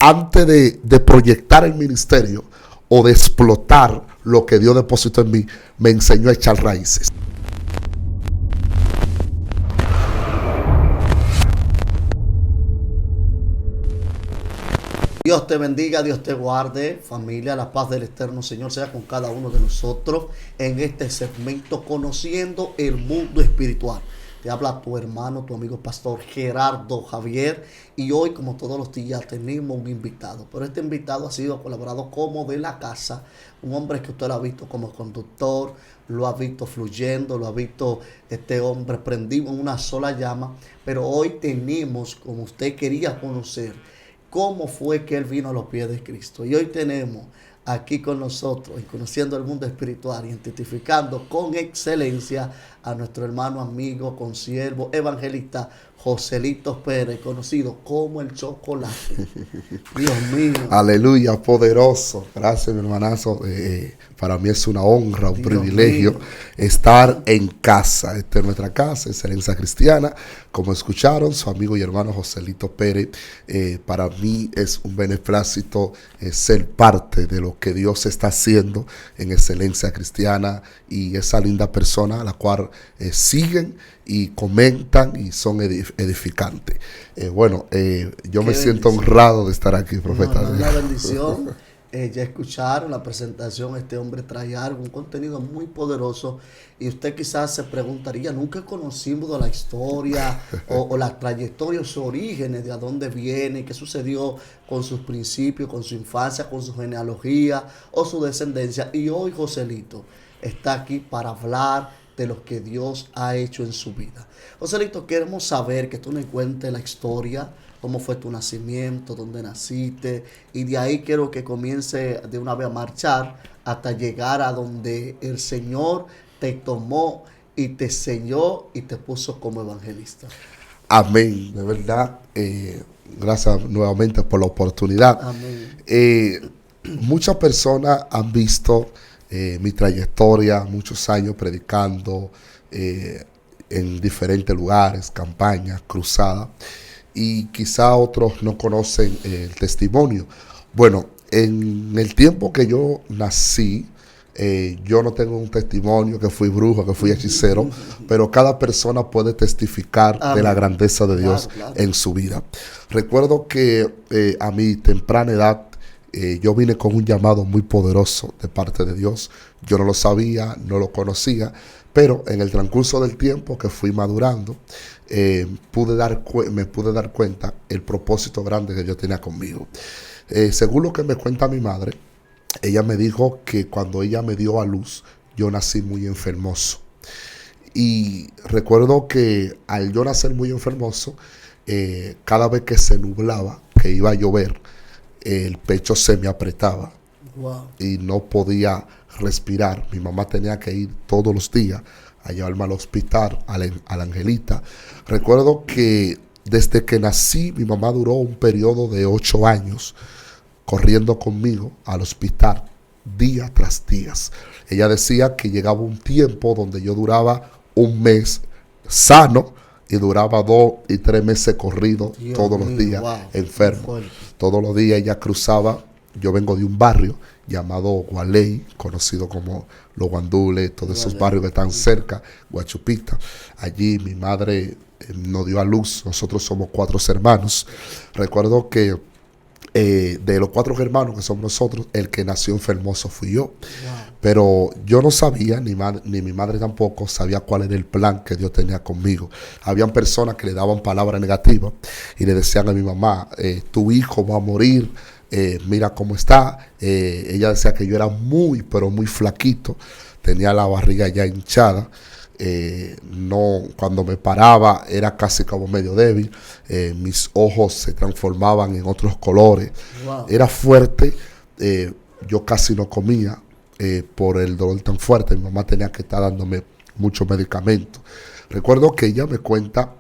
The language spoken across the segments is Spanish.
antes de proyectar el ministerio o de explotar lo que Dios depositó en mí, me enseñó a echar raíces. Dios te bendiga, Dios te guarde, familia, la paz del eterno Señor sea con cada uno de nosotros en este segmento Conociendo el Mundo Espiritual. Te habla tu hermano, tu amigo pastor Gerardo Javier, y hoy, como todos los días, tenemos un invitado, pero este invitado ha sido colaborado como de la casa, un hombre que usted lo ha visto como conductor, lo ha visto fluyendo, lo ha visto este hombre prendido en una sola llama, pero hoy tenemos, como usted quería conocer, cómo fue que él vino a los pies de Cristo. Y hoy tenemos aquí con nosotros, en Conociendo el Mundo Espiritual, identificando con excelencia a nuestro hermano, amigo, consiervo, evangelista Joselito Pérez, conocido como el Chocolate. Dios mío. Aleluya, poderoso. Gracias, mi hermanazo. Para mí es una honra, un privilegio estar en casa. Esta es nuestra casa, Excelencia Cristiana. Como escucharon, su amigo y hermano Joselito Pérez. Para mí es un beneplácito ser parte de lo que Dios está haciendo en Excelencia Cristiana y esa linda persona a la cual siguen y comentan y son edificantes. Yo me siento honrado de estar aquí, profeta. Una bendición. Ya escucharon la presentación, este hombre trae algo, un contenido muy poderoso, y usted quizás se preguntaría, nunca conocimos de la historia o la trayectoria, sus orígenes, de a dónde viene, qué sucedió con sus principios, con su infancia, con su genealogía o su descendencia. Y hoy Joselito está aquí para hablar de lo que Dios ha hecho en su vida. Joselito, queremos saber que tú nos cuentes la historia, cómo fue tu nacimiento, dónde naciste, y de ahí quiero que comience de una vez a marchar hasta llegar a donde el Señor te tomó y te selló y te puso como evangelista. Amén, de verdad. Gracias nuevamente por la oportunidad. Amén. Muchas personas han visto mi trayectoria, muchos años predicando en diferentes lugares, campañas, cruzadas, y quizá otros no conocen el testimonio. Bueno, en el tiempo que yo nací, yo no tengo un testimonio que fui brujo, que fui hechicero, pero cada persona puede testificar de la grandeza de Dios en su vida. Recuerdo que a mi temprana edad, yo vine con un llamado muy poderoso de parte de Dios. Yo no lo sabía, no lo conocía, pero en el transcurso del tiempo que fui madurando, me pude dar cuenta el propósito grande que Dios tenía conmigo. Según lo que me cuenta mi madre, ella me dijo que cuando ella me dio a luz, yo nací muy enfermoso. Y recuerdo que al yo nacer muy enfermoso, cada vez que se nublaba, que iba a llover, el pecho se me apretaba. Wow. Y no podía respirar. Mi mamá tenía que ir todos los días a llevarme al hospital, a la Angelita. Recuerdo que desde que nací, mi mamá duró un periodo de 8 años corriendo conmigo al hospital día tras día. Ella decía que llegaba un tiempo donde yo duraba un mes sano y duraba 2 y 3 meses corridos todos los días, enfermo. Todos los días ella cruzaba. Yo vengo de un barrio llamado Gualey, conocido como Los Guandules, todos esos barrios que están cerca, Guachupita. Allí mi madre nos dio a luz. Nosotros somos 4 hermanos. Recuerdo que de los 4 hermanos que somos nosotros, el que nació enfermoso fui yo. Pero yo no sabía, ni mi madre tampoco sabía cuál era el plan que Dios tenía conmigo. Habían personas que le daban palabras negativas y le decían a mi mamá, tu hijo va a morir, mira cómo está. Ella decía que yo era muy, pero muy flaquito, tenía la barriga ya hinchada. Cuando me paraba era casi como medio débil, mis ojos se transformaban en otros colores. Era fuerte, yo casi no comía por el dolor tan fuerte. Mi mamá tenía que estar dándome muchos medicamentos. Recuerdo que ella me cuenta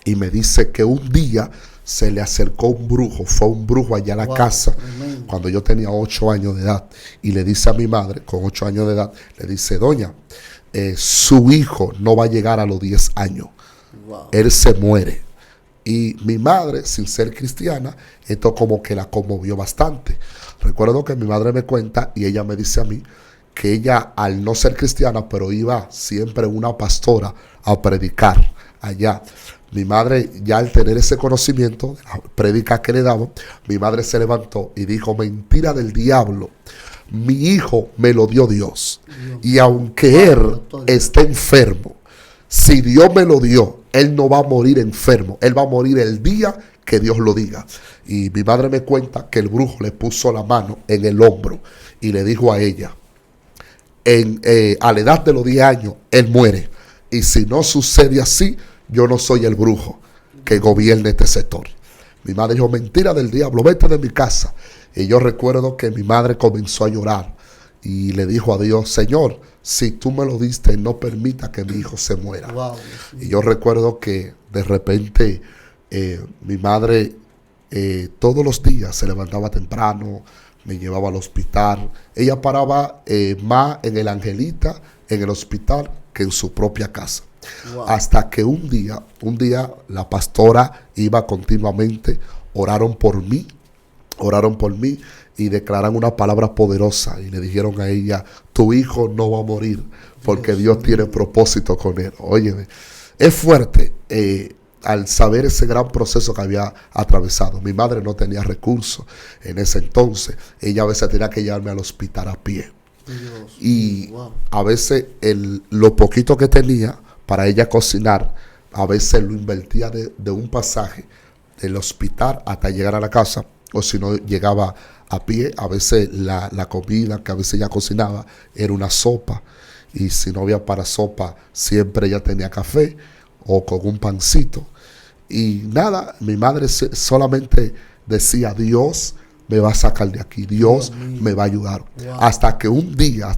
y me dice que un día se le acercó un brujo, fue un brujo allá a la casa, cuando yo tenía 8 años de edad, y le dice a mi madre, con 8 años de edad, le dice, doña, su hijo no va a llegar a los 10 años, él se muere. Y mi madre, sin ser cristiana, esto como que la conmovió bastante. Recuerdo que mi madre me cuenta y ella me dice a mí que ella, al no ser cristiana, pero iba siempre una pastora a predicar allá. Mi madre, ya al tener ese conocimiento de la prédica que le daban, mi madre se levantó y dijo: mentira del diablo, mi hijo me lo dio Dios. Y aunque él esté enfermo, si Dios me lo dio, él no va a morir enfermo. Él va a morir el día que Dios lo diga. Y mi madre me cuenta que el brujo le puso la mano en el hombro y le dijo a ella: a la edad de los 10 años, él muere. Y si no sucede así, yo no soy el brujo que gobierne este sector. Mi madre dijo: mentira del diablo, vete de mi casa. Y yo recuerdo que mi madre comenzó a llorar y le dijo a Dios: Señor, si tú me lo diste, no permita que mi hijo se muera. Wow. Y yo recuerdo que de repente mi madre todos los días se levantaba temprano, me llevaba al hospital. Ella paraba más en el Angelita, en el hospital, que en su propia casa. Wow. Hasta que un día la pastora iba continuamente, oraron por mí y declaran una palabra poderosa y le dijeron a ella: tu hijo no va a morir porque Dios tiene propósito con él. Óyeme, es fuerte al saber ese gran proceso que había atravesado. Mi madre no tenía recursos en ese entonces. Ella a veces tenía que llevarme al hospital a pie. Dios, y wow. A veces lo poquito que tenía para ella cocinar, a veces lo invertía de un pasaje del hospital hasta llegar a la casa, o si no llegaba a pie. A veces la comida que a veces ella cocinaba era una sopa, y si no había para sopa, siempre ella tenía café o con un pancito. Y nada, mi madre solamente decía: Dios me va a sacar de aquí, Dios me va a ayudar. Wow. Hasta que un día,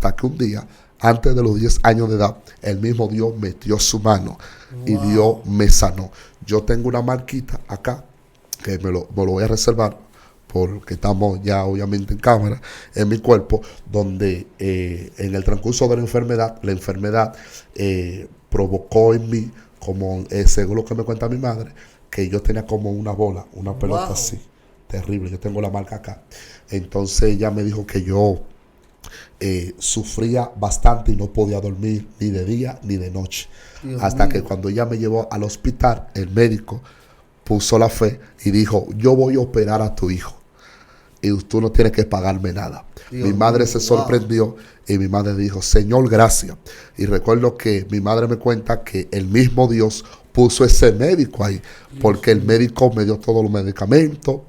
antes de los 10 años de edad, el mismo Dios metió su mano y Dios me sanó. Yo tengo una marquita acá que me lo voy a reservar, porque estamos ya obviamente en cámara, en mi cuerpo, donde en el transcurso de la enfermedad provocó en mí, como según lo que me cuenta mi madre, que yo tenía como una bola, una pelota así, terrible. Yo tengo la marca acá. Entonces ella me dijo que yo sufría bastante y no podía dormir ni de día ni de noche. Dios hasta mío. Que cuando ella me llevó al hospital, el médico puso la fe y dijo: yo voy a operar a tu hijo y tú no tienes que pagarme nada. Dios mi madre mío. Se sorprendió y mi madre dijo: Señor, gracias. Y recuerdo que mi madre me cuenta que el mismo Dios puso ese médico ahí, porque el médico me dio todos los medicamentos.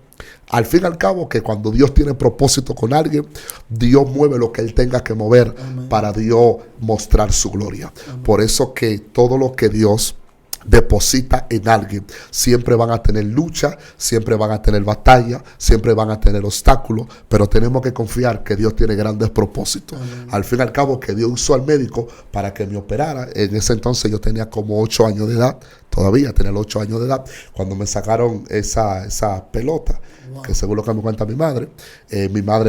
Al fin y al cabo, que cuando Dios tiene propósito con alguien, Dios mueve lo que Él tenga que mover. Amén. Para Dios mostrar su gloria. Amén. Por eso que todo lo que Dios deposita en alguien, siempre van a tener lucha, siempre van a tener batalla, siempre van a tener obstáculos, pero tenemos que confiar que Dios tiene grandes propósitos. Amén. Al fin y al cabo, que Dios usó al médico para que me operara. En ese entonces yo tenía como 8 años de edad, todavía tenía los 8 años de edad, cuando me sacaron esa pelota. Wow. Que según lo que me cuenta mi madre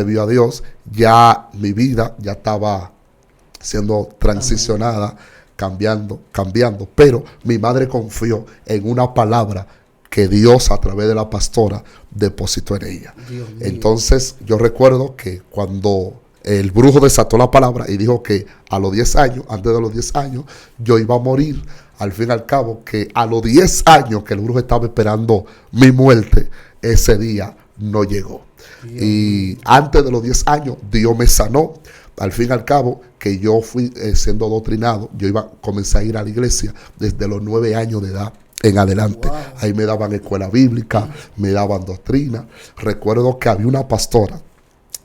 vio a Dios. Ya mi vida ya estaba siendo transicionada. Amén. Cambiando, pero mi madre confió en una palabra que Dios, a través de la pastora, depositó en ella. Entonces yo recuerdo que cuando el brujo desató la palabra y dijo que a los 10 años, antes de los 10 años, yo iba a morir, al fin y al cabo, que a los 10 años que el brujo estaba esperando mi muerte, ese día no llegó. Y antes de los 10 años, Dios me sanó. Al fin y al cabo, que yo fui siendo adoctrinado, comencé a ir a la iglesia desde los 9 años de edad en adelante. Wow. Ahí me daban escuela bíblica, me daban doctrina. Recuerdo que había una pastora,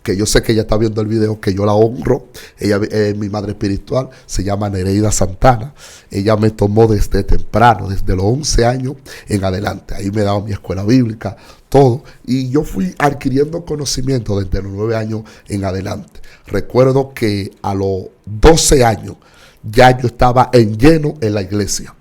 que yo sé que ella está viendo el video, que yo la honro. Ella es mi madre espiritual, se llama Nereida Santana. Ella me tomó desde temprano, desde los 11 años en adelante. Ahí me daba mi escuela bíblica, todo. Y yo fui adquiriendo conocimiento desde los 9 años en adelante. Recuerdo que a los 12 años ya yo estaba en lleno en la iglesia.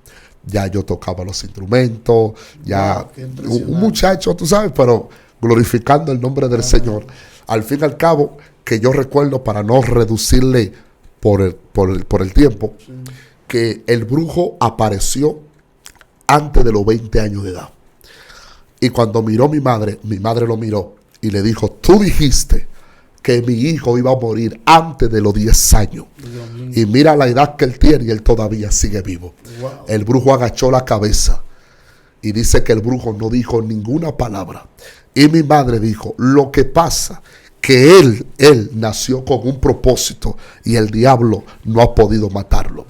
Ya yo tocaba los instrumentos, ya un muchacho, tú sabes, pero glorificando el nombre del Señor. Al fin y al cabo, que yo recuerdo, para no reducirle por el tiempo, que el brujo apareció antes de los 20 años de edad. Y cuando miró mi madre lo miró y le dijo, tú dijiste que mi hijo iba a morir antes de los 10 años. Y mira la edad que él tiene y él todavía sigue vivo. Wow. El brujo agachó la cabeza y dice que el brujo no dijo ninguna palabra. Y mi madre dijo, lo que pasa que él nació con un propósito y el diablo no ha podido matarlo.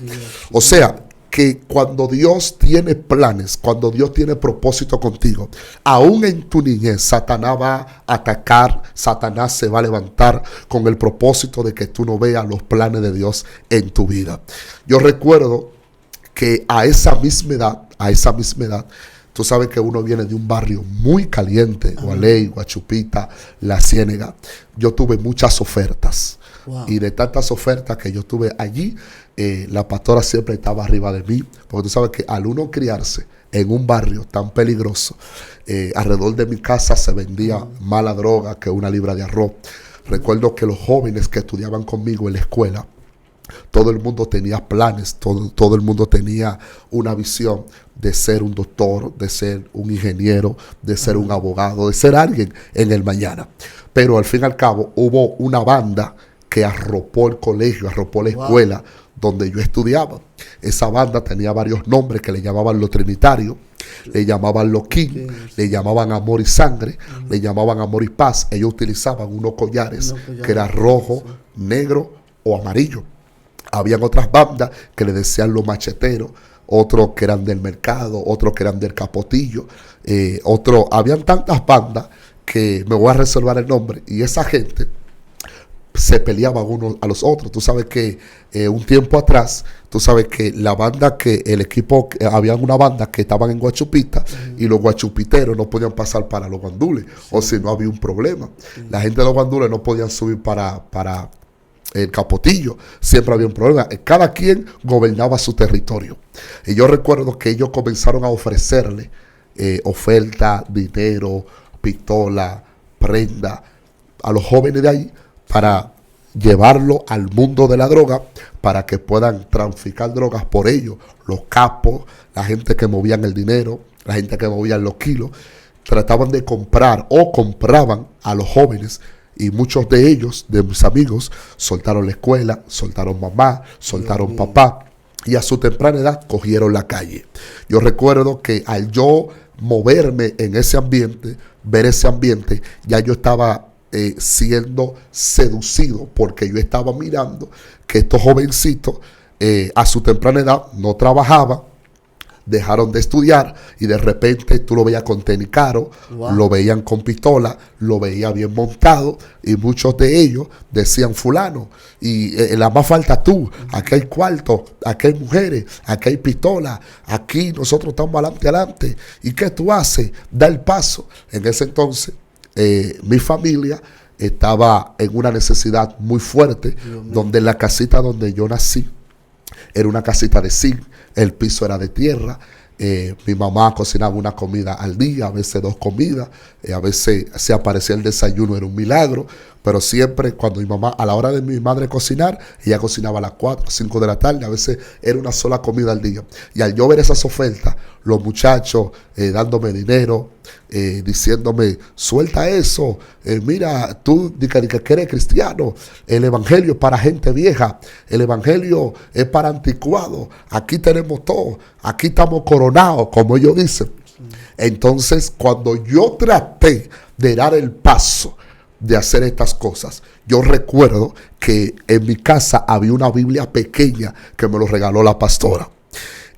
O sea, que cuando Dios tiene planes, cuando Dios tiene propósito contigo, aún en tu niñez, Satanás va a atacar, Satanás se va a levantar con el propósito de que tú no veas los planes de Dios en tu vida. Yo recuerdo que a esa misma edad, tú sabes que uno viene de un barrio muy caliente, Gualey, Guachupita, La Ciénega. Yo tuve muchas ofertas. Wow. Y de tantas ofertas que yo tuve allí, la pastora siempre estaba arriba de mí, porque tú sabes que al uno criarse en un barrio tan peligroso, alrededor de mi casa se vendía mala droga que una libra de arroz. Recuerdo que los jóvenes que estudiaban conmigo en la escuela, todo el mundo tenía planes, todo el mundo tenía una visión de ser un doctor, de ser un ingeniero, de ser un abogado, de ser alguien en el mañana. Pero al fin y al cabo hubo una banda que arropó el colegio, arropó la escuela donde yo estudiaba. Esa banda tenía varios nombres que le llamaban los Trinitarios, le llamaban los King, le llamaban Amor y Sangre, le llamaban Amor y Paz. Ellos utilizaban unos collares que eran rojo, negro o amarillo. Habían otras bandas que le decían los macheteros, otros que eran del mercado, otros que eran del capotillo, habían tantas bandas que me voy a reservar el nombre. Y esa gente se peleaban unos a los otros. Tú sabes que un tiempo atrás, tú sabes que la banda que el equipo, había una banda que estaban en Guachupita y los guachupiteros no podían pasar para los guandules, o si no había un problema. La gente de los guandules no podían subir para el capotillo, siempre había un problema. Cada quien gobernaba su territorio. Y yo recuerdo que ellos comenzaron a ofrecerle oferta, dinero, pistola, prenda a los jóvenes de ahí para llevarlo al mundo de la droga, para que puedan traficar drogas por ellos. Los capos, la gente que movían el dinero, la gente que movían los kilos, trataban de comprar o compraban a los jóvenes. Y muchos de ellos, de mis amigos, soltaron la escuela, soltaron mamá, soltaron papá. Y a su temprana edad cogieron la calle. Yo recuerdo que al yo moverme en ese ambiente, ver ese ambiente, ya yo estaba siendo seducido, porque yo estaba mirando que estos jovencitos a su temprana edad no trabajaban, dejaron de estudiar y de repente tú lo veías con tenis caro, lo veían con pistola, lo veías bien montado y muchos de ellos decían fulano y la más falta tú, aquí hay cuarto, aquí hay mujeres, aquí hay pistola, aquí nosotros estamos adelante. ¿Y qué tú haces? Da el paso. En ese entonces mi familia estaba en una necesidad muy fuerte, donde la casita donde yo nací era una casita de zinc, el piso era de tierra. Mi mamá cocinaba una comida al día, a veces 2 comidas, a veces se aparecía el desayuno, era un milagro, pero siempre cuando mi mamá, a la hora de mi madre cocinar, ella cocinaba a las 4, 5 de la tarde, a veces era una sola comida al día. Y al yo ver esas ofertas, los muchachos dándome dinero, diciéndome, suelta eso, mira, tú que eres cristiano, el evangelio es para gente vieja, el evangelio es para anticuados, aquí tenemos todo, aquí estamos coronados, como ellos dicen. Entonces, cuando yo traté de dar el paso de hacer estas cosas, yo recuerdo que en mi casa había una Biblia pequeña que me lo regaló la pastora.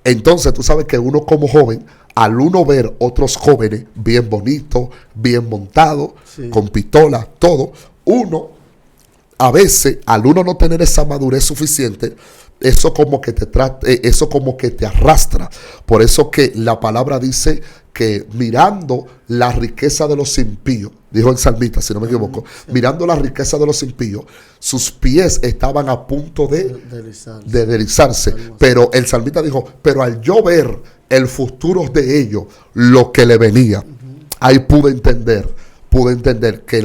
Entonces, tú sabes que uno como joven, al uno ver otros jóvenes bien bonitos, bien montados, con pistolas, todo, uno, a veces, al uno no tener esa madurez suficiente, eso como que te arrastra. Por eso que la palabra dice que mirando la riqueza de los impíos, dijo el salmista, si no me equivoco, mirando la riqueza de los impíos, sus pies estaban a punto de deslizarse. Pero el salmista dijo, pero al yo ver el futuro de ellos, lo que le venía, ahí pude entender que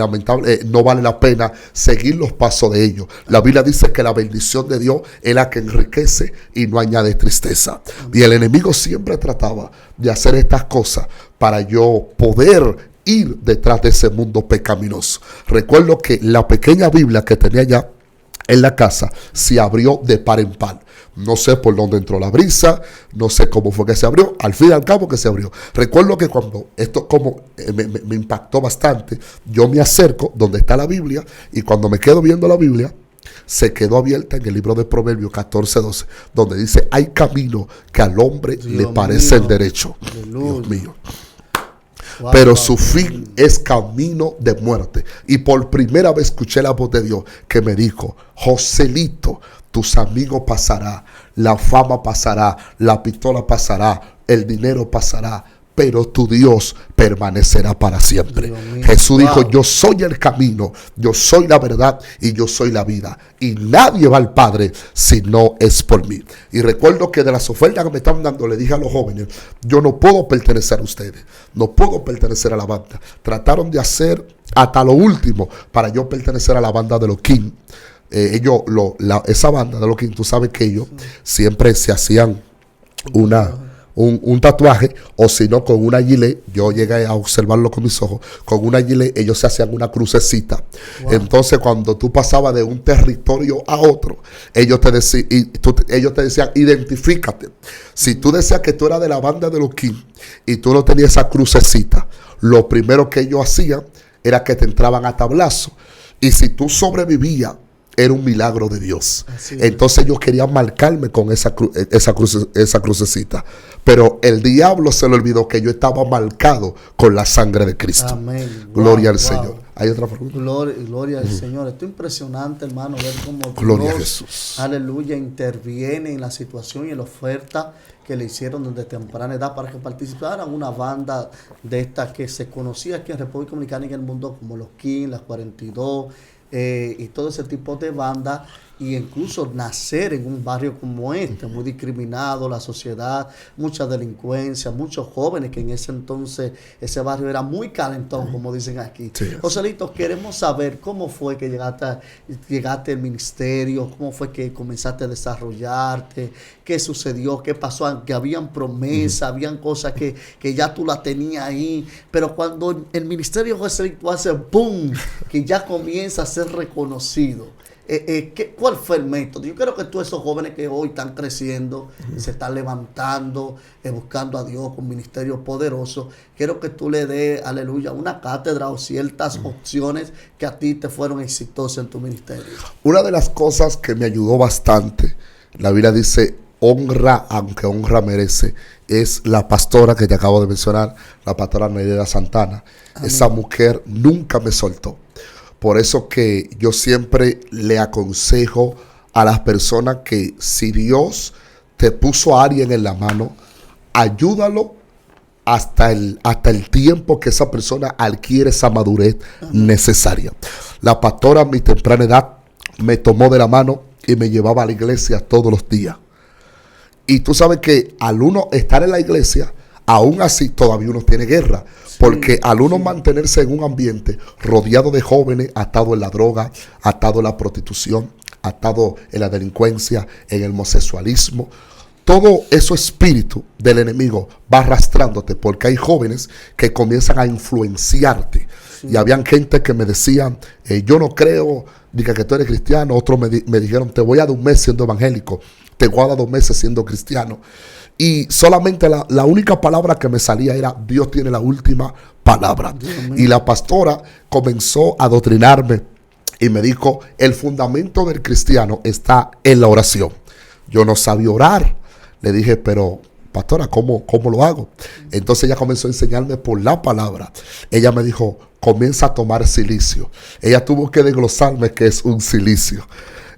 no vale la pena seguir los pasos de ellos. La Biblia dice que la bendición de Dios es la que enriquece y no añade tristeza. Y el enemigo siempre trataba de hacer estas cosas para yo poder ir detrás de ese mundo pecaminoso. Recuerdo que la pequeña Biblia que tenía ya en la casa se abrió de par en par. No sé por dónde entró la brisa, no sé cómo fue que se abrió, al fin y al cabo que se abrió. Recuerdo que cuando esto como me impactó bastante, yo me acerco donde está la Biblia y cuando me quedo viendo la Biblia, se quedó abierta en el libro de Proverbios 14:12, donde dice, hay camino que al hombre le parecen derecho. Dios mío. Pero su fin es camino de muerte. Y por primera vez escuché la voz de Dios que me dijo, Joselito, tus amigos pasará, la fama pasará, la pistola pasará, el dinero pasará, pero tu Dios permanecerá para siempre. Jesús dijo, yo soy el camino, yo soy la verdad y yo soy la vida. Y nadie va al Padre si no es por mí. Y recuerdo que de las ofertas que me estaban dando, le dije a los jóvenes, yo no puedo pertenecer a ustedes, no puedo pertenecer a la banda. Trataron de hacer hasta lo último para yo pertenecer a la banda de los King. Esa banda de los King, tú sabes que ellos siempre se hacían un tatuaje, o si no con una gilet. Yo llegué a observarlo con mis ojos. Con una gilet ellos se hacían una crucecita. Wow. Entonces cuando tú pasabas de un territorio a otro, ellos te decían, identifícate. Si tú decías que tú eras de la banda de los King y tú no tenías esa crucecita, lo primero que ellos hacían era que te entraban a tablazo. Y si tú sobrevivías, era un milagro de Dios. Entonces ellos querían marcarme con esa crucecita. Pero el diablo se le olvidó que yo estaba marcado con la sangre de Cristo. Amén. Gloria al Señor. ¿Hay otra pregunta? Gloria al Señor. Esto es impresionante, hermano, ver cómo Gloria Dios, a Jesús, aleluya, interviene en la situación y en la oferta que le hicieron desde temprana edad para que participara en una banda de estas que se conocía aquí en República Dominicana y en el mundo como los King, las 42, y todo ese tipo de bandas, y incluso nacer en un barrio como este, muy discriminado, la sociedad, mucha delincuencia, muchos jóvenes que en ese entonces ese barrio era muy calentón, como dicen aquí. Sí. Joselito, queremos saber cómo fue que llegaste al ministerio, cómo fue que comenzaste a desarrollarte, qué sucedió, qué pasó, que habían promesas, habían cosas que ya tú las tenías ahí, pero cuando el ministerio Joselito hace boom, que ya comienza a ser reconocido. ¿Cuál fue el método? Yo creo que todos esos jóvenes que hoy están creciendo, se están levantando, buscando a Dios con ministerios poderosos, quiero que tú le des, aleluya, una cátedra o ciertas opciones que a ti te fueron exitosas en tu ministerio. Una de las cosas que me ayudó bastante, la Biblia dice, honra aunque honra merece, es la pastora que te acabo de mencionar, la pastora Nereida Santana. Amén. Esa mujer nunca me soltó. Por eso que yo siempre le aconsejo a las personas que si Dios te puso a alguien en la mano, ayúdalo hasta el tiempo que esa persona adquiere esa madurez necesaria. La pastora a mi temprana edad me tomó de la mano y me llevaba a la iglesia todos los días. Y tú sabes que al uno estar en la iglesia, aún así todavía uno tiene guerra. Porque al uno mantenerse en un ambiente rodeado de jóvenes, atado en la droga, atado en la prostitución, atado en la delincuencia, en el homosexualismo, todo ese espíritu del enemigo va arrastrándote, porque hay jóvenes que comienzan a influenciarte. Sí. Y habían gente que me decían, yo no creo, diga que tú eres cristiano. Otros me dijeron, te voy a dar un mes siendo evangélico, te voy a dar 2 meses siendo cristiano. Y solamente la única palabra que me salía era, Dios tiene la última palabra. Y la pastora comenzó a adoctrinarme y me dijo, el fundamento del cristiano está en la oración. Yo no sabía orar. Le dije, pero pastora, ¿cómo lo hago? Entonces ella comenzó a enseñarme por la palabra. Ella me dijo, comienza a tomar silicio. Ella tuvo que desglosarme qué es un silicio.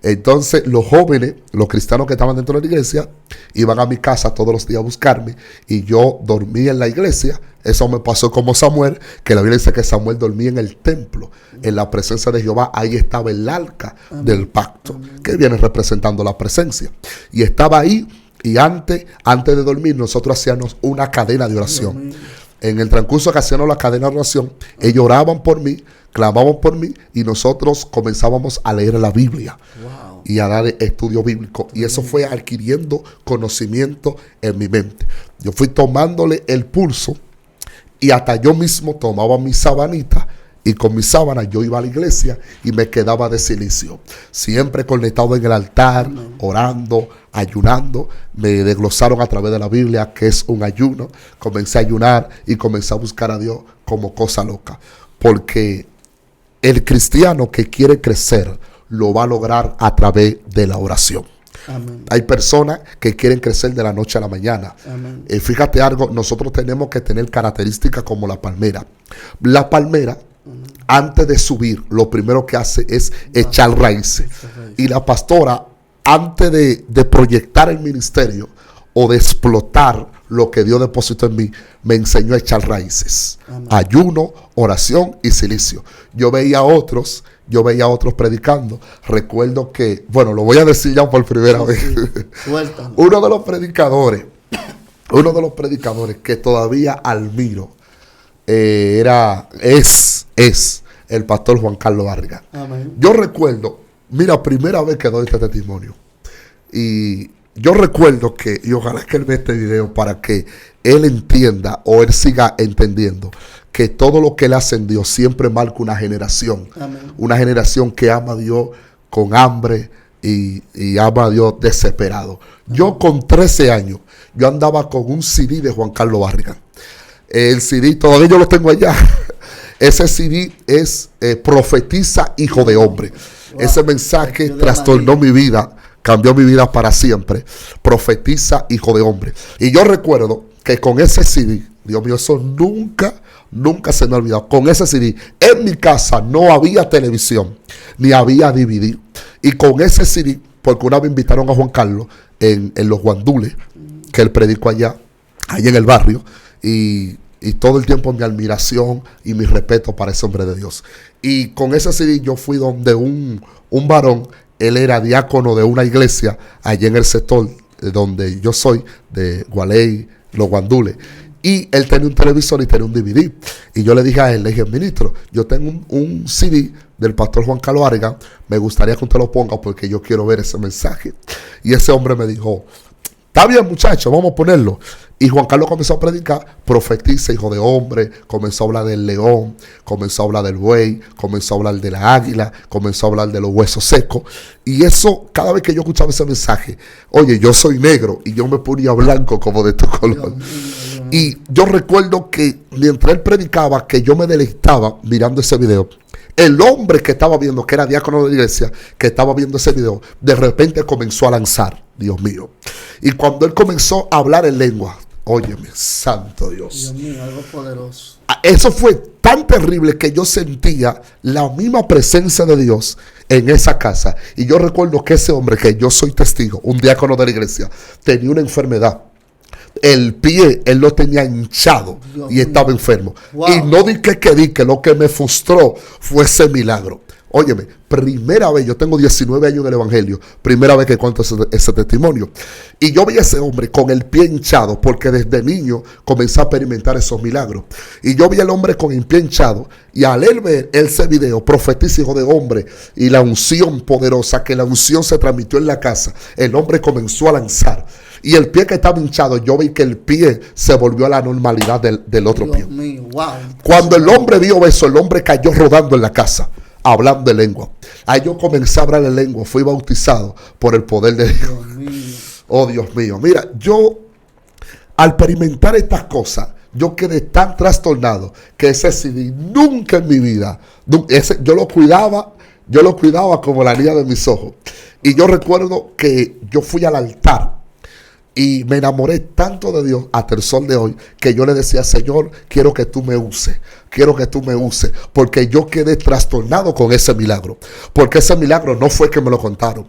Entonces los jóvenes, los cristianos que estaban dentro de la iglesia, iban a mi casa todos los días a buscarme y yo dormía en la iglesia. Eso me pasó como Samuel, que la Biblia dice que Samuel dormía en el templo, en la presencia de Jehová. Ahí estaba el arca del pacto, que viene representando la presencia. Y estaba ahí, y antes de dormir nosotros hacíamos una cadena de oración. En el transcurso que hacíamos la cadena de oración, ellos oraban por mí, clamaban por mí y nosotros comenzábamos a leer la Biblia. Wow. Y a dar estudio bíblico. Y eso fue adquiriendo conocimiento en mi mente. Yo fui tomándole el pulso Y hasta yo mismo tomaba mi sabanita y con mi sábana yo iba a la iglesia y me quedaba de silicio. Siempre conectado en el altar, orando, ayunando. Me desglosaron a través de la Biblia que es un ayuno. Comencé a ayunar y comencé a buscar a Dios como cosa loca. Porque el cristiano que quiere crecer lo va a lograr a través de la oración. Amén. Hay personas que quieren crecer de la noche a la mañana. Fíjate algo, nosotros tenemos que tener características como la palmera. La palmera, antes de subir, lo primero que hace es echar raíces. Y la pastora, antes de proyectar el ministerio o de explotar lo que Dios depositó en mí, me enseñó a echar raíces. Amén. Ayuno, oración y silicio. Yo veía a otros predicando. Recuerdo que, bueno, lo voy a decir ya por primera vez. Uno de los predicadores que todavía admiro es el pastor Juan Carlos Barriga. Amén. Yo recuerdo, mira, primera vez que doy este testimonio. Y yo recuerdo que, y ojalá que él vea este video para que él entienda o él siga entendiendo que todo lo que él hace en Dios siempre marca una generación. Amén. Una generación que ama a Dios con hambre y ama a Dios desesperado. Amén. Yo con 13 años, yo andaba con un CD de Juan Carlos Barriga. El CD, todavía yo lo tengo allá. Ese CD es Profetiza, Hijo de Hombre. Wow. Ese mensaje trastornó mi vida. Cambió mi vida para siempre. Profetiza, Hijo de Hombre. Y yo recuerdo que con ese CD, Dios mío, eso nunca se me ha olvidado. Con ese CD, en mi casa no había televisión, ni había DVD. Y con ese CD, porque una vez invitaron a Juan Carlos en los guandules, que él predicó allá en el barrio. Y todo el tiempo mi admiración y mi respeto para ese hombre de Dios. Y con ese CD yo fui donde un varón. Él era diácono de una iglesia allá en el sector donde yo soy, de Gualey, Los Guandules. Y él tenía un televisor y tenía un DVD. Y yo le dije a él, le dije, ministro, yo tengo un CD del pastor Juan Carlos Barriga. Me gustaría que usted lo ponga porque yo quiero ver ese mensaje. Y ese hombre me dijo, está bien, muchachos, vamos a ponerlo. Y Juan Carlos comenzó a predicar, profetiza, hijo de hombre, comenzó a hablar del león, comenzó a hablar del buey, comenzó a hablar de la águila, comenzó a hablar de los huesos secos. Y eso, cada vez que yo escuchaba ese mensaje, oye, yo soy negro y yo me ponía blanco como de tu color. Y yo recuerdo que mientras él predicaba, que yo me deleitaba mirando ese video. El hombre que estaba viendo, que era diácono de la iglesia, que estaba viendo ese video, de repente comenzó a lanzar, Dios mío. Y cuando él comenzó a hablar en lengua, óyeme, santo Dios. Dios mío, algo poderoso. Eso fue tan terrible que yo sentía la misma presencia de Dios en esa casa. Y yo recuerdo que ese hombre, que yo soy testigo, un diácono de la iglesia, tenía una enfermedad. El pie, él lo tenía hinchado y estaba enfermo. Wow. Y no di que lo que me frustró fue ese milagro. Óyeme, primera vez, yo tengo 19 años en el evangelio, primera vez que cuento ese testimonio. Y yo vi a ese hombre con el pie hinchado, porque desde niño comencé a experimentar esos milagros. Y yo vi al hombre con el pie hinchado, y al él ver ese video, Profetiza, Hijo de Hombre, y la unción poderosa, que la unción se transmitió en la casa, el hombre comenzó a lanzar. Y el pie que estaba hinchado, yo vi que el pie se volvió a la normalidad del otro Dios pie. Mío, wow. Cuando el hombre vio eso, el hombre cayó rodando en la casa, hablando en lengua. Ahí yo comencé a hablar en lengua, fui bautizado por el poder de Dios. Oh, Dios mío. Mira, yo al experimentar estas cosas, yo quedé tan trastornado que ese CD nunca en mi vida, yo lo cuidaba como la niña de mis ojos. Y yo recuerdo que yo fui al altar y me enamoré tanto de Dios hasta el sol de hoy, que yo le decía, Señor, quiero que tú me uses, porque yo quedé trastornado con ese milagro, porque ese milagro no fue que me lo contaron.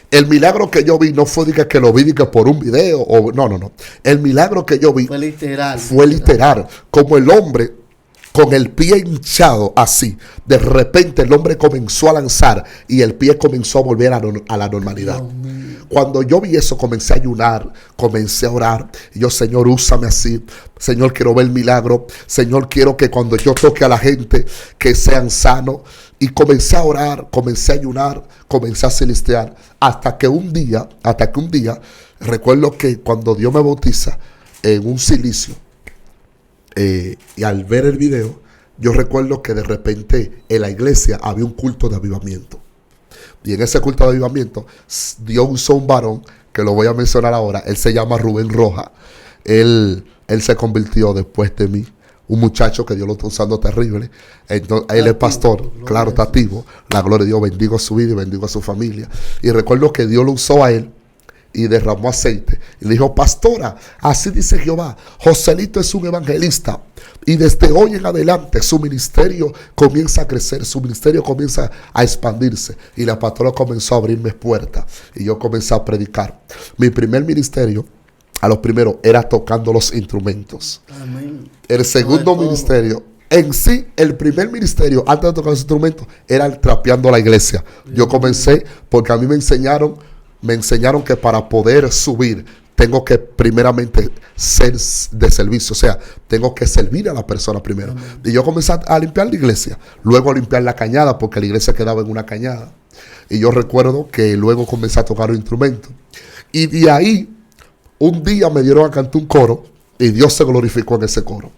El milagro que yo vi no fue que lo vi por un video, no. El milagro que yo vi fue literal, como el hombre con el pie hinchado así, de repente el hombre comenzó a lanzar y el pie comenzó a volver a la normalidad. Cuando yo vi eso, comencé a ayunar, comencé a orar. Y yo, Señor, úsame así. Señor, quiero ver el milagro. Señor, quiero que cuando yo toque a la gente, que sean sanos. Y comencé a orar, comencé a ayunar, comencé a celestiar. Hasta que un día, recuerdo que cuando Dios me bautiza en un silicio, Y al ver el video, yo recuerdo que de repente en la iglesia había un culto de avivamiento. Y en ese culto de avivamiento, Dios usó un varón, que lo voy a mencionar ahora. Él se llama Rubén Roja. Él se convirtió después de mí. Un muchacho que Dios lo está usando terrible. Entonces, él es pastor, claro, está activo. La gloria de Dios, bendigo su vida y bendigo a su familia. Y recuerdo que Dios lo usó a él y derramó aceite. Y le dijo: pastora, así dice Jehová, Joselito es un evangelista. Y desde hoy en adelante su ministerio comienza a crecer, su ministerio comienza a expandirse. Y la pastora comenzó a abrirme puertas. Y yo comencé a predicar. Mi primer ministerio, a los primeros, era tocando los instrumentos. Amén. El segundo ministerio, en sí, el primer ministerio, antes de tocar los instrumentos, era el trapeando la iglesia. Yo comencé porque a mí me enseñaron que para poder subir, tengo que primeramente ser de servicio. O sea, tengo que servir a la persona primero. Y yo comencé a limpiar la iglesia. Luego a limpiar la cañada, porque la iglesia quedaba en una cañada. Y yo recuerdo que luego comencé a tocar los instrumentos. Y de ahí, un día me dieron a cantar un coro y Dios se glorificó en ese coro.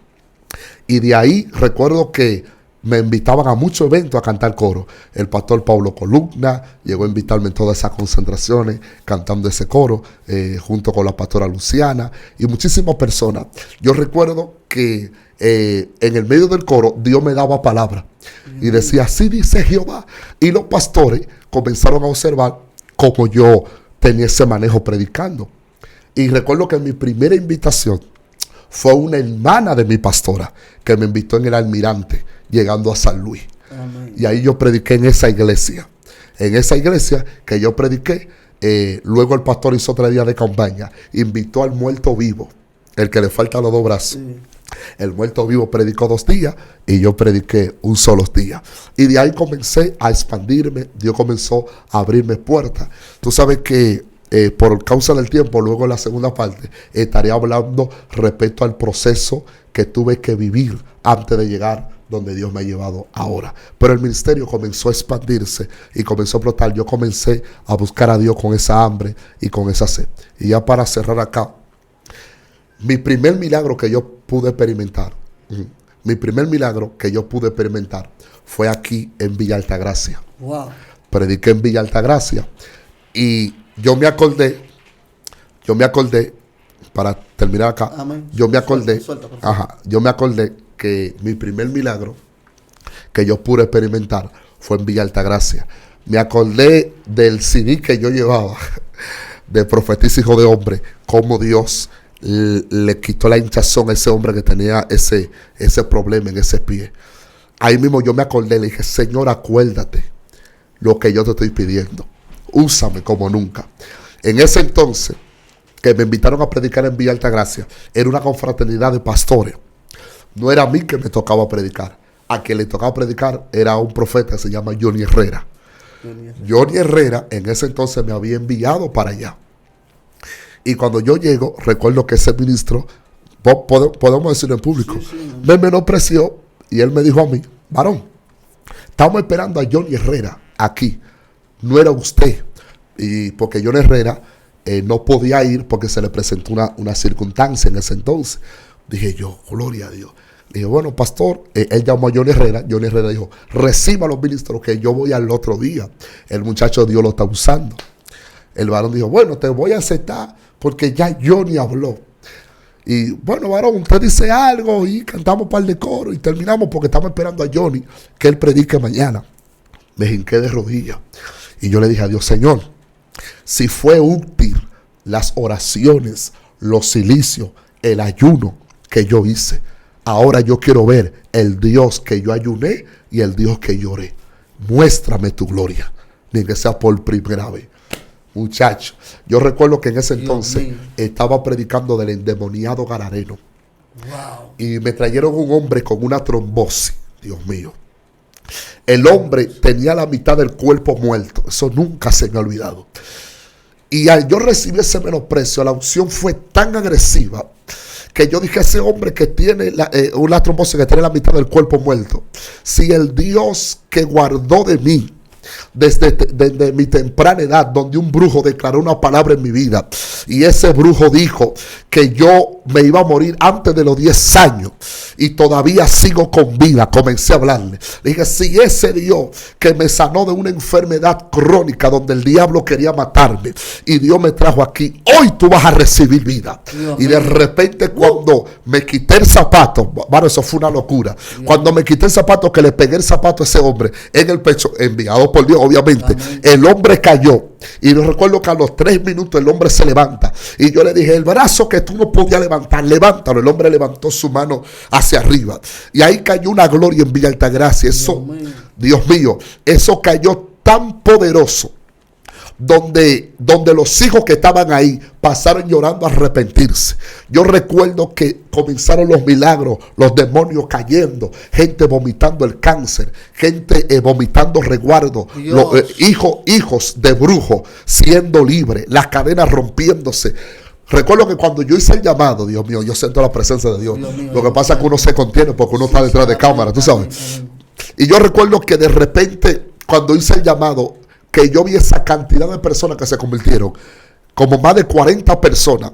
Y de ahí recuerdo que me invitaban a muchos eventos a cantar coro. El pastor Pablo Columna llegó a invitarme en todas esas concentraciones cantando ese coro, junto con la pastora Luciana y muchísimas personas. Yo recuerdo que en el medio del coro Dios me daba palabra y decía: así dice Jehová. Y los pastores comenzaron a observar cómo yo tenía ese manejo predicando. Y recuerdo que mi primera invitación fue una hermana de mi pastora que me invitó en el Almirante, llegando a San Luis. Amén. Y ahí yo prediqué en esa iglesia. En esa iglesia que yo prediqué, luego el pastor hizo 3 días de campaña. Invitó al muerto vivo, el que le faltan los 2 brazos. Sí. El muerto vivo predicó 2 días y yo prediqué un solo día. Y de ahí comencé a expandirme. Dios comenzó a abrirme puertas. Tú sabes que por causa del tiempo, luego en la segunda parte, estaré hablando respecto al proceso que tuve que vivir antes de llegar donde Dios me ha llevado ahora. Pero el ministerio comenzó a expandirse y comenzó a brotar. Yo comencé a buscar a Dios con esa hambre y con esa sed. Y ya para cerrar acá, mi primer milagro que yo pude experimentar, fue aquí en Villa Altagracia. Wow. Prediqué en Villa Altagracia y yo me acordé, para terminar acá, Amén. yo me acordé, Suelta, por favor. yo me acordé que mi primer milagro que yo pude experimentar fue en Villa Altagracia. Me acordé del CD que yo llevaba, de Profetiza Hijo de Hombre, cómo Dios le quitó la hinchazón a ese hombre que tenía ese problema en ese pie. Ahí mismo yo me acordé, le dije: Señor, acuérdate lo que yo te estoy pidiendo. Úsame como nunca. En ese entonces, que me invitaron a predicar en Villa Altagracia, era una confraternidad de pastores. No era a mí que me tocaba predicar. A quien le tocaba predicar era un profeta que se llama Johnny Herrera. Johnny Herrera en ese entonces me había enviado para allá. Y cuando yo llego, recuerdo que ese ministro, podemos decirlo en público, me menospreció y él me dijo a mí: varón, estamos esperando a Johnny Herrera aquí. No era usted. Y porque Johnny Herrera no podía ir porque se le presentó una circunstancia en ese entonces. Dije yo: gloria a Dios. Dije: bueno, pastor, él llamó a Johnny Herrera. Johnny Herrera dijo: reciba a los ministros que yo voy al otro día. El muchacho Dios lo está usando. El varón dijo: bueno, te voy a aceptar porque ya Johnny habló. Y bueno, varón, usted dice algo y cantamos un par de coros y terminamos porque estamos esperando a Johnny que él predique mañana. Me hinqué de rodillas. Y yo le dije a Dios: Señor, si fue útil las oraciones, los cilicios, el ayuno que yo hice, ahora yo quiero ver el Dios que yo ayuné y el Dios que lloré. Muéstrame tu gloria, ni que sea por primera vez. Muchacho, yo recuerdo que en ese entonces estaba predicando del endemoniado Gadareno. Wow. Y me trajeron un hombre con una trombosis. Dios mío. El hombre tenía la mitad del cuerpo muerto. Eso nunca se me ha olvidado. Y al yo recibir ese menosprecio, la unción fue tan agresiva que yo dije: ese hombre que tiene una trombosis, que tiene la mitad del cuerpo muerto, si el Dios que guardó de mí desde mi temprana edad, donde un brujo declaró una palabra en mi vida y ese brujo dijo que yo me iba a morir antes de los 10 años y todavía sigo con vida. Comencé a hablarle. Le dije, si ese Dios que me sanó de una enfermedad crónica donde el diablo quería matarme y Dios me trajo aquí, hoy tú vas a recibir vida. Y de repente cuando me quité el zapato, bueno, eso fue una locura. Cuando me quité el zapato, que le pegué el zapato a ese hombre en el pecho, enviado por Dios obviamente, el hombre cayó. Y yo recuerdo que a los 3 minutos el hombre se levanta. Y yo le dije, el brazo que tú no podías levantar, levántalo. El hombre levantó su mano hacia arriba. Y ahí cayó una gloria en Villa Altagracia. Eso, Dios mío, eso cayó tan poderoso. Donde los hijos que estaban ahí pasaron llorando a arrepentirse. Yo recuerdo que comenzaron los milagros, los demonios cayendo, gente vomitando el cáncer, gente vomitando resguardo, hijos de brujos siendo libres, las cadenas rompiéndose. Recuerdo que cuando yo hice el llamado, Dios mío, yo siento la presencia de Dios. Lo que pasa es que uno se contiene porque uno está detrás de cámara, tú sabes. Y yo recuerdo que de repente, cuando hice el llamado, que yo vi esa cantidad de personas que se convirtieron, como más de 40 personas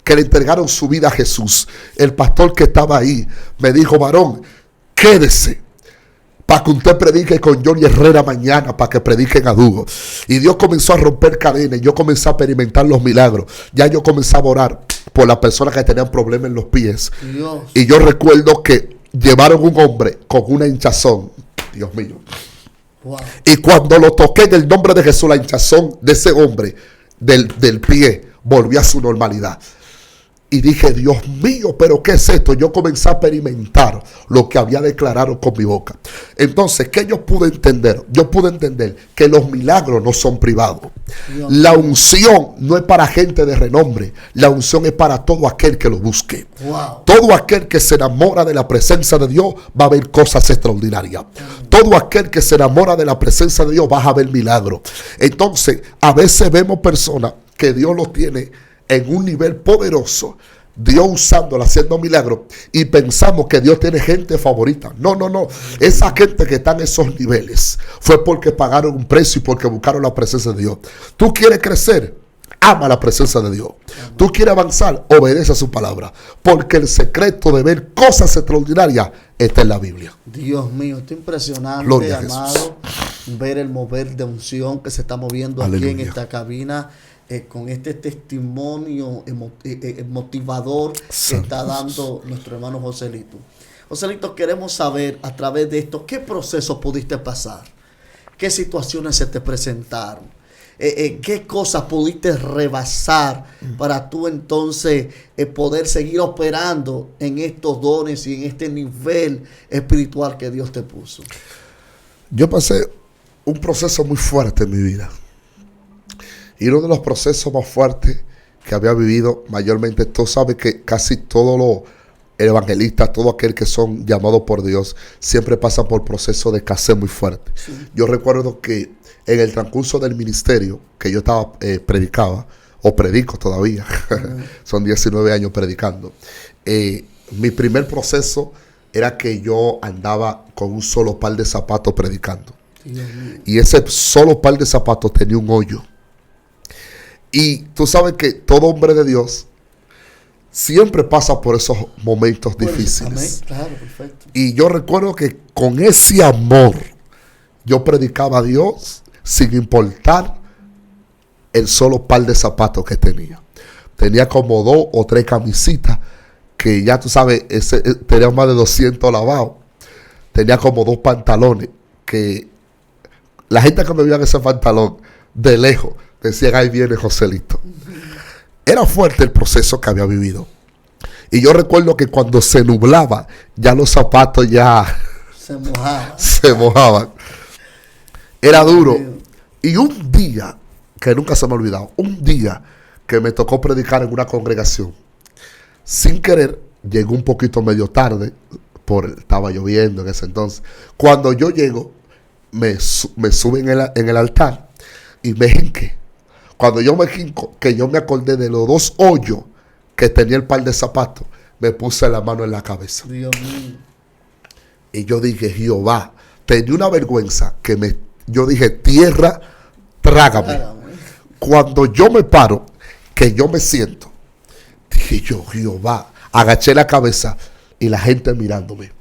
que le entregaron su vida a Jesús. El pastor que estaba ahí me dijo, varón, quédese para que usted predique con Johnny Herrera mañana, para que prediquen a Dugo. Y Dios comenzó a romper cadenas, yo comencé a experimentar los milagros. Ya yo comencé a orar por las personas que tenían problemas en los pies. Dios. Y yo recuerdo que llevaron un hombre con una hinchazón. Dios mío. Wow. Y cuando lo toqué en el nombre de Jesús, la hinchazón de ese hombre del pie volvió a su normalidad. Y dije, Dios mío, ¿pero qué es esto? Yo comencé a experimentar lo que había declarado con mi boca. Entonces, ¿qué yo pude entender? Yo pude entender que los milagros no son privados. La unción no es para gente de renombre. La unción es para todo aquel que lo busque. Wow. Todo aquel que se enamora de la presencia de Dios va a ver cosas extraordinarias. Todo aquel que se enamora de la presencia de Dios va a ver milagros. Entonces, a veces vemos personas que Dios los tiene en un nivel poderoso, Dios usándola, haciendo milagros, y pensamos que Dios tiene gente favorita. No. Esa gente que está en esos niveles fue porque pagaron un precio y porque buscaron la presencia de Dios. Tú quieres crecer, ama la presencia de Dios. Tú quieres avanzar, obedece a su palabra, porque el secreto de ver cosas extraordinarias está en la Biblia. Dios mío, está impresionante, amado, ver el mover de unción que se está moviendo aquí en esta cabina. Con este testimonio motivador que está dando nuestro hermano Joselito. Joselito, queremos saber a través de esto, ¿qué proceso pudiste pasar? ¿Qué situaciones se te presentaron? ¿Qué cosas pudiste rebasar para tú entonces poder seguir operando en estos dones y en este nivel espiritual que Dios te puso? Yo pasé un proceso muy fuerte en mi vida. Y uno de los procesos más fuertes que había vivido, mayormente, tú sabes que casi todos los evangelistas, todo aquel que son llamados por Dios, siempre pasan por procesos de escasez muy fuerte. Sí. Yo recuerdo que en el transcurso del ministerio que yo estaba predicaba, o predico todavía, son 19 años predicando, mi primer proceso era que yo andaba con un solo par de zapatos predicando. Y ese solo par de zapatos tenía un hoyo. Y tú sabes que todo hombre de Dios siempre pasa por esos momentos difíciles. Claro, perfecto. Y yo recuerdo que con ese amor yo predicaba a Dios sin importar el solo par de zapatos que tenía. Tenía como 2 o 3 camisitas que ya tú sabes, tenía más de 200 lavados. Tenía como 2 pantalones que la gente que me veía en ese pantalón de lejos decían, ahí viene Joselito. Era fuerte el proceso que había vivido. Y yo recuerdo que cuando se nublaba, ya los zapatos ya se mojaban. Era duro. Y un día, que nunca se me ha olvidado, un día que me tocó predicar en una congregación, sin querer, llegó un poquito medio tarde, estaba lloviendo en ese entonces. Cuando yo llego, me suben en el altar y me jinqué. Cuando yo me jinco, que yo me acordé de los 2 hoyos que tenía el par de zapatos, me puse la mano en la cabeza. Dios mío. Y yo dije, Jehová, tenía una vergüenza que yo dije, tierra, trágame. Cuando yo me paro, que yo me siento, dije yo, Jehová, Agaché la cabeza y la gente mirándome.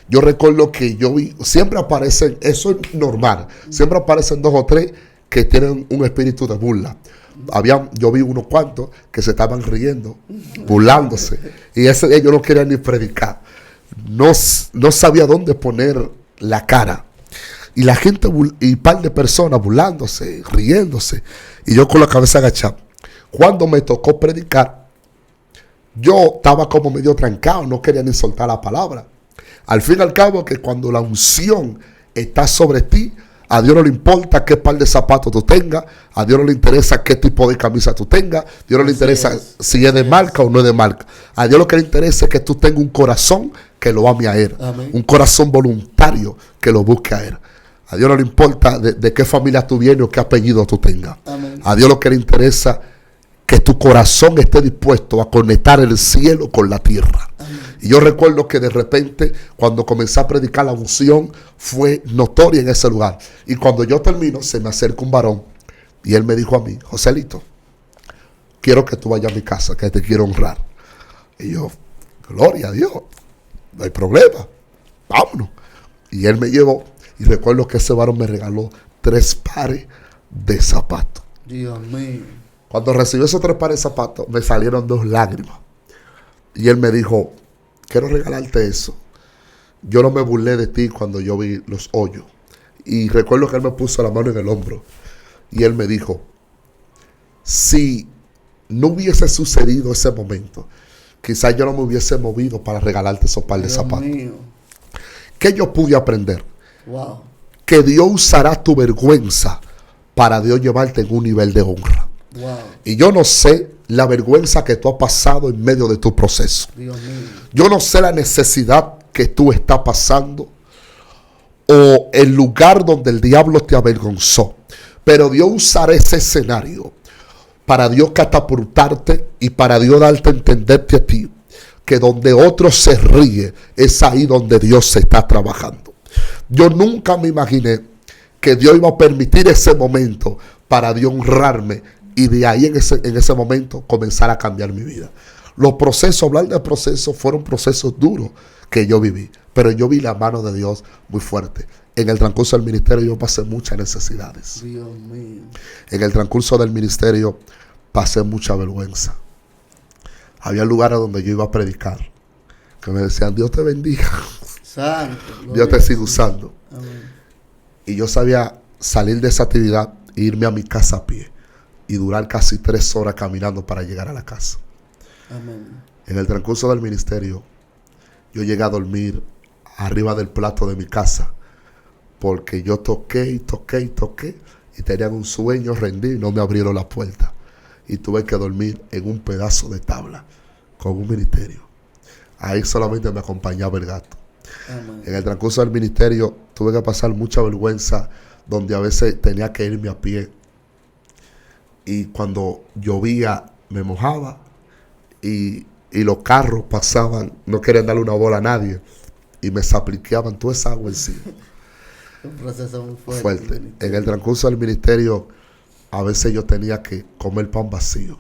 Yo recuerdo que yo vi, siempre aparecen, eso es normal, siempre aparecen 2 o 3 que tienen un espíritu de burla. Yo vi unos cuantos que se estaban riendo, burlándose, y ellos no querían ni predicar. No sabía dónde poner la cara. Y la gente, y un par de personas burlándose, riéndose, y yo con la cabeza agachada. Cuando me tocó predicar, yo estaba como medio trancado, no quería ni soltar la palabra. Al fin y al cabo, que cuando la unción está sobre ti, a Dios no le importa qué par de zapatos tú tengas, a Dios no le interesa qué tipo de camisa tú tengas, a Dios no le interesa si es de marca o no es de marca. A Dios lo que le interesa es que tú tengas un corazón que lo ame a Él, Amén. Un corazón voluntario que lo busque a Él. A Dios no le importa de qué familia tú vienes o qué apellido tú tengas. Amén. A Dios lo que le interesa que tu corazón esté dispuesto a conectar el cielo con la tierra. Amén. Y yo recuerdo que de repente, cuando comencé a predicar, la unción fue notoria en ese lugar. Y cuando yo termino, se me acerca un varón y él me dijo a mí: Joselito, quiero que tú vayas a mi casa, que te quiero honrar. Y yo, gloria a Dios, no hay problema, vámonos. Y él me llevó, y recuerdo que ese varón me regaló 3 pares de zapatos. Dios mío. Cuando recibí esos 3 pares de zapatos, me salieron 2 lágrimas. Y él me dijo: quiero regalarte eso. Yo no me burlé de ti cuando yo vi los hoyos. Y recuerdo que él me puso la mano en el hombro. Y él me dijo: si no hubiese sucedido ese momento, quizás yo no me hubiese movido para regalarte esos par de zapatos. Mío. ¿Qué yo pude aprender? Wow. Que Dios usará tu vergüenza para Dios llevarte en un nivel de honra. Wow. Y yo no sé la vergüenza que tú has pasado en medio de tu proceso. Dios mío. Yo no sé la necesidad que tú estás pasando o el lugar donde el diablo te avergonzó. Pero Dios usará ese escenario para Dios catapultarte y para Dios darte a entenderte a ti que donde otro se ríe es ahí donde Dios se está trabajando. Yo nunca me imaginé que Dios iba a permitir ese momento para Dios honrarme y de ahí en ese momento comenzar a cambiar mi vida. Los procesos, hablar de procesos, fueron procesos duros que yo viví, pero yo vi la mano de Dios muy fuerte. En el transcurso del ministerio yo pasé muchas necesidades. Dios mío. En el transcurso del ministerio pasé mucha vergüenza. Había lugares donde yo iba a predicar que me decían: Dios te bendiga. Santo. Dios te sigue usando. Amén. Y yo sabía salir de esa actividad e irme a mi casa a pie y durar casi 3 horas caminando para llegar a la casa. Amén. En el transcurso del ministerio yo llegué a dormir arriba del plato de mi casa porque yo toqué y tenían un sueño, rendí y no me abrieron la puerta. Y tuve que dormir en un pedazo de tabla con un ministerio. Ahí solamente me acompañaba el gato. Amén. En el transcurso del ministerio tuve que pasar mucha vergüenza, donde a veces tenía que irme a pie. Y cuando llovía me mojaba y los carros pasaban, no querían darle una bola a nadie y me sapliqueaban toda esa agua encima. Un proceso muy fuerte. En el transcurso del ministerio a veces yo tenía que comer pan vacío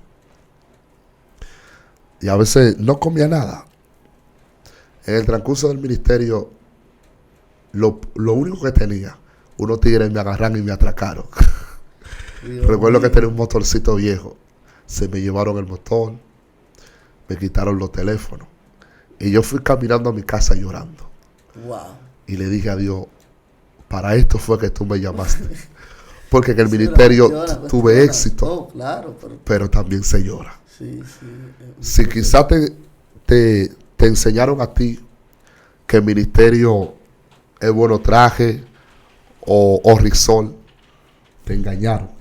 y a veces no comía nada. En el transcurso del ministerio lo único que tenía, unos tigres me agarraron y me atracaron. Recuerdo que tenía un motorcito viejo. Se me llevaron el motor, me quitaron los teléfonos y yo fui caminando a mi casa llorando. Wow. Y le dije a Dios: para esto fue que tú me llamaste. Porque en el ministerio tuve éxito. Oh, claro, pero también se llora. Sí. Si quizás te enseñaron a ti que el ministerio es bueno traje o risol, te engañaron.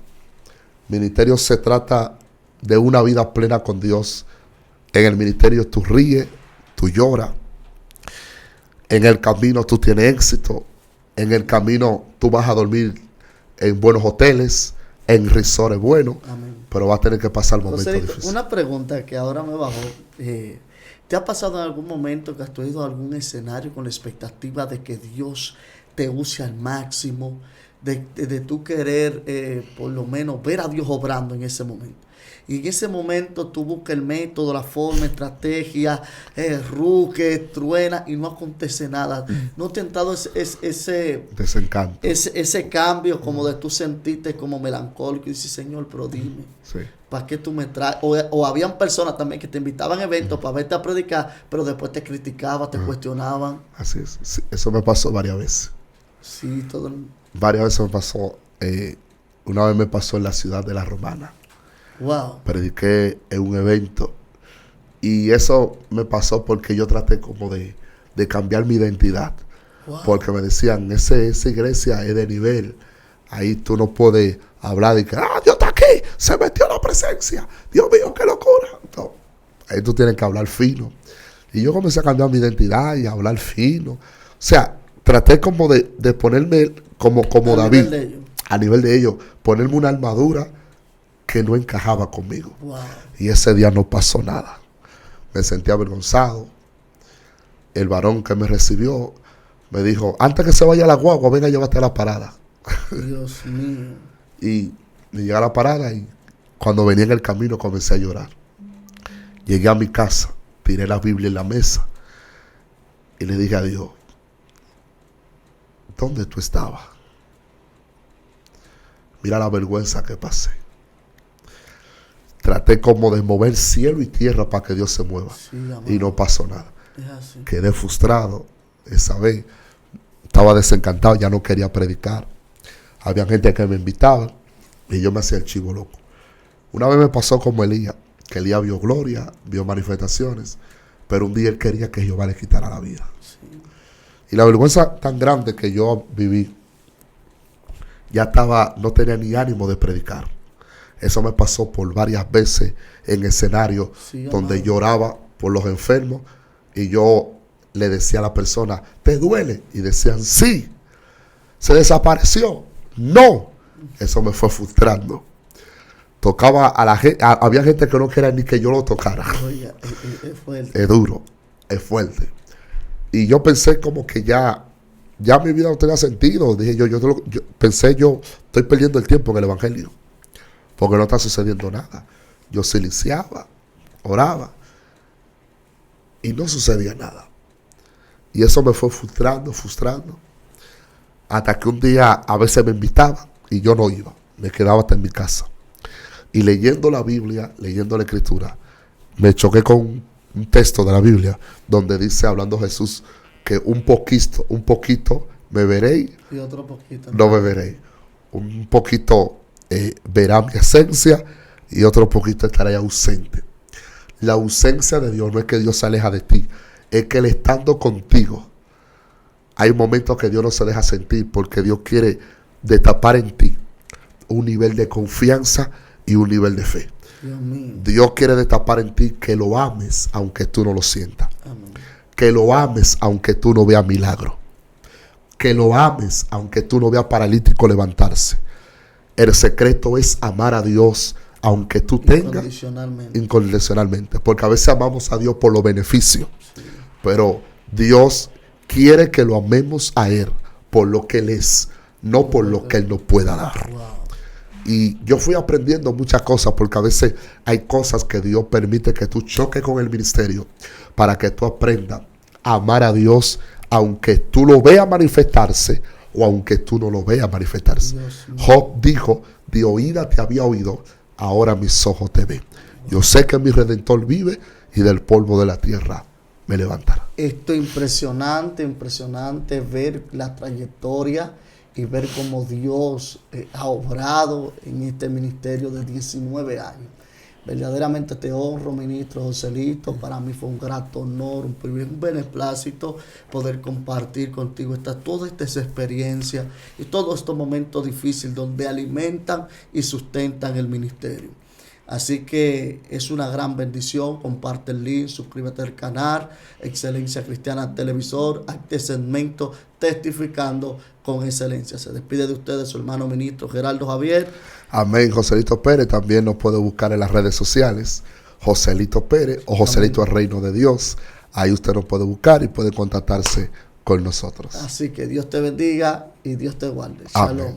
Ministerio se trata de una vida plena con Dios. En el ministerio tú ríes, tú lloras. En el camino tú tienes éxito. En el camino tú vas a dormir en buenos hoteles, en resorts buenos. Amén. Pero vas a tener que pasar momentos difíciles. Una pregunta que ahora me bajó. ¿Te ha pasado en algún momento que has ido a algún escenario con la expectativa de que Dios te use al máximo? De tú querer por lo menos ver a Dios obrando en ese momento. Y en ese momento tú buscas el método, la forma, estrategia, ruque, truena y no acontece nada. ¿No te ha entrado ese Desencanto. ese cambio como de tú sentirte como melancólico y dices, Señor, pero dime, Sí. ¿para qué tú me traes? O habían personas también que te invitaban a eventos para verte a predicar, pero después te criticaban, te cuestionaban. Así es. Sí, eso me pasó varias veces. Sí, todo. Varias veces me pasó. Una vez me pasó en la ciudad de La Romana. Wow. Prediqué en un evento. Y eso me pasó porque yo traté como de cambiar mi identidad. Wow. Porque me decían, esa iglesia es de nivel. Ahí tú no puedes hablar de que, Dios está aquí, se metió la presencia. Dios mío, qué locura. No, ahí tú tienes que hablar fino. Y yo comencé a cambiar mi identidad y a hablar fino. O sea, traté como de ponerme como David. A nivel de ellos, ponerme una armadura que no encajaba conmigo. Wow. Y ese día no pasó nada. Me sentí avergonzado. El varón que me recibió me dijo, antes que se vaya la guagua, venga, llévate a la parada. Dios mío. Y llegué a la parada y cuando venía en el camino comencé a llorar. Llegué a mi casa, tiré la Biblia en la mesa y le dije a Dios, ¿dónde tú estabas? Mira la vergüenza que pasé. Traté como de mover cielo y tierra para que Dios se mueva. Sí, y no pasó nada. es así. Quedé frustrado esa vez. Estaba desencantado, ya no quería predicar. Había gente que me invitaba y yo me hacía el chivo loco. Una vez me pasó como Elías, que Elías vio gloria, vio manifestaciones, pero un día él quería que Jehová le quitara la vida. Sí. Y la vergüenza tan grande que yo viví, no tenía ni ánimo de predicar. Eso me pasó por varias veces en escenarios donde lloraba por los enfermos y yo le decía a la persona, ¿te duele? Y decían, sí. ¿Se desapareció? No. Eso me fue frustrando. Tocaba a la gente, había gente que no quería ni que yo lo tocara. Oye, es fuerte. Es duro, es fuerte. Y yo pensé como que ya mi vida no tenía sentido. Dije yo estoy perdiendo el tiempo en el evangelio. Porque no está sucediendo nada. Yo silenciaba, oraba y no sucedía nada. Y eso me fue frustrando. Hasta que un día a veces me invitaban y yo no iba. Me quedaba hasta en mi casa. Y leyendo la Biblia, leyendo la Escritura, me choqué con un texto de la Biblia donde dice, hablando Jesús, que un poquito me veréis, Y otro poquito. no me veréis. Un poquito verá mi esencia y otro poquito estaré ausente. La ausencia de Dios no es que Dios se aleja de ti, es que Él estando contigo, hay momentos que Dios no se deja sentir porque Dios quiere destapar en ti un nivel de confianza y un nivel de fe. Dios mío. Dios quiere destapar en ti que lo ames aunque tú no lo sientas. Amén. Que lo ames aunque tú no veas milagro. Que lo ames aunque tú no veas paralítico levantarse. El secreto es amar a Dios aunque tú tengas incondicionalmente. Porque a veces amamos a Dios por los beneficios. Sí. Pero Dios quiere que lo amemos a Él por lo que Él es, no por lo que Él nos pueda dar. Wow. Y yo fui aprendiendo muchas cosas porque a veces hay cosas que Dios permite que tú choques con el ministerio para que tú aprendas a amar a Dios aunque tú lo veas manifestarse o aunque tú no lo veas manifestarse. Job dijo, de oída te había oído, ahora mis ojos te ven. Yo sé que mi Redentor vive y del polvo de la tierra me levantará. Esto es impresionante ver la trayectoria y ver cómo Dios ha obrado en este ministerio de 19 años. Verdaderamente te honro, ministro Joselito. Para mí fue un grato honor, un privilegio, un beneplácito poder compartir contigo toda esta experiencia y todos estos momentos difíciles donde alimentan y sustentan el ministerio. Así que es una gran bendición. Comparte el link, suscríbete al canal Excelencia Cristiana Televisor, a este segmento Testificando con Excelencia. Se despide de ustedes su hermano ministro Geraldo Javier. Amén. Joselito Pérez también nos puede buscar en las redes sociales, Joselito Pérez o Joselito el Reino de Dios. Ahí usted nos puede buscar y puede contactarse con nosotros. Así que Dios te bendiga y Dios te guarde. Amén. Shalom.